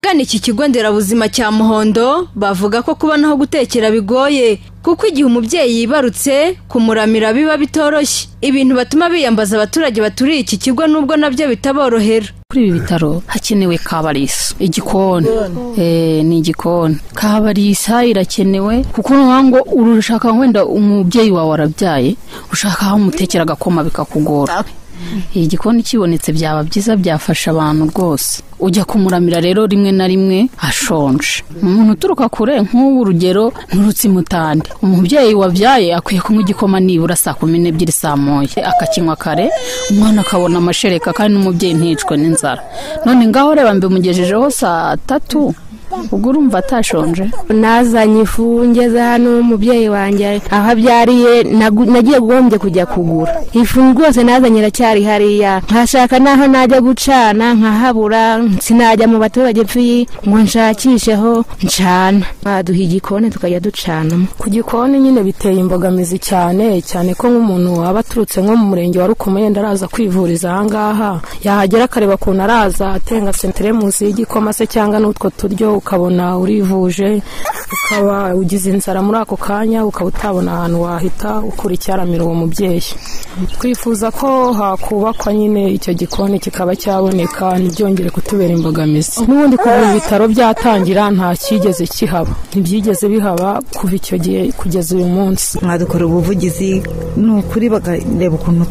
Gana iki kigo nderabuzima cya Muhondo bavuga ko kubona aho gutekera bigoye kuko igihe umubyeyi yibarutse kumuramira biba bitoroshye, ibintu batuma biyambaza abaturage baturiye iki kigo nubwo nabyo bitaborohera. Kuri ibi bitaro hakenewe kabarisa, igikoni, ni igikoni. Kabarisa irakenewe kuko ngo urushaka wenda umubyeyi wawe arabyaye, ushaka aho umutekera agakoma bikakugora. Igikoni kibonetse byaba byiza, byafasha abantu rwose. Ujya kumuramira rero rimwe na rimwe ashonje. Umuntu uturuka kure nk'ubu urugero nturutse Mutande, umubyeyi wabyaye akwiye kunywa igikoma nibura saa 12 saa 1 akakinywa kare, umwana akabona amashereka kandi n'umubyeyi nticwe n'inzara. None ngaho reba mbe mugejejeho saa 3 ubwo urumva atashonje. Nazanye ifu ngeze hano umubyeyi wanjye aho abyariye, nagiye gombye kujya kugura ifu rwose, nazanye iracyari hariya, nkashaka naho najya gucana nkahabura, sinajya mu baturage pfi ngo nshakisheho ncana. Baduha igikoni tukajya ducanamo. Ku gikoni nyine biteye imbogamizi cyane ko nk'umuntu waba aturutse nko mu murenge wa Rukomo yenda araza kwivuriza ahangaha, yahagera akareba ukuntu araza atenga senteremusi y'igikoma se cyangwa n'utwo turyo, ukabona urivuje, ukaba ugize inzara muri ako kanya, ukaba utabona ahantu wahita ukurikiramira uwo mubyeyi. Twifuza ko hakubakwa nyine icyo gikoni kikaba cyaboneka, ntibyongere kutubera imbogamizi. N'ubundi kuva ibitaro byatangira nta kigeze kihaba, ntibyigeze bihaba kuva icyo gihe kugeza uyu munsi. Mwadukora ubuvugizi n'ukuri bakareba ukuntu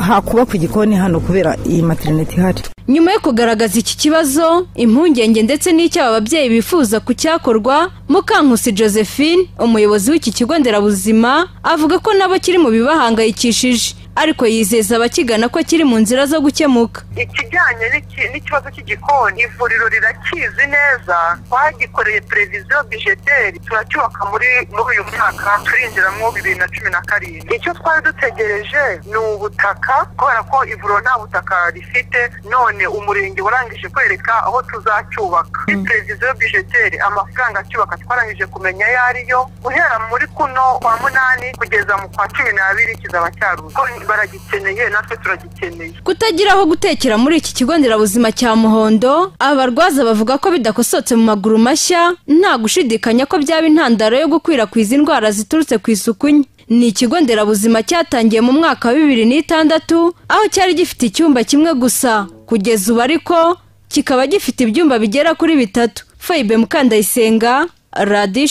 hakubakwa igikoni hano kubera iyi maternity ihari. Nyuma yo kugaragaza iki kibazo, impungenge ndetse n'icyo ababyeyi bifuza kucyakorwa, Mukankusi Josephine umuyobozi w'iki kigo nderabuzima avuga ko nabo kiri mu bibahangayikishije, ariko yizeza abakigana ko kiri mu nzira zo gukemuka. Ikijyanye n'ikibazo cy'igikoni, ivuriro rirakizi neza, twagikoreye prevision budgetaire, turacyubaka muri uyu mwaka, turinjira mu 2017. Icyo twari dutegereje ni ubutaka, kubera ko ivuriro nta butaka rifite, none umurenge warangije kwereka aho tuzacyubaka. Prevision budgetaire amafaranga cyubaka twarangije kumenya yariyo, guhera muri kuno kwa 8 kugeza mu kwa 12 kizaba cyaruze. Baragikeneye natwe turagikeneye. Kutagira aho gutekera muri iki kigo nderabuzima cya Muhondo, abarwaza bavuga ko bidakosotse mu maguru mashya, nta gushidikanya ko byaba intandaro yo gukwirakwiza indwara ziturutse ku isuku nke. Ni ikigo nderabuzima cyatangiye mu mwaka wa 2006 aho cyari gifite icyumba kimwe gusa, kugeza ubu ariko kikaba gifite ibyumba bigera kuri 3. Faibe Mukandayisenga, Radio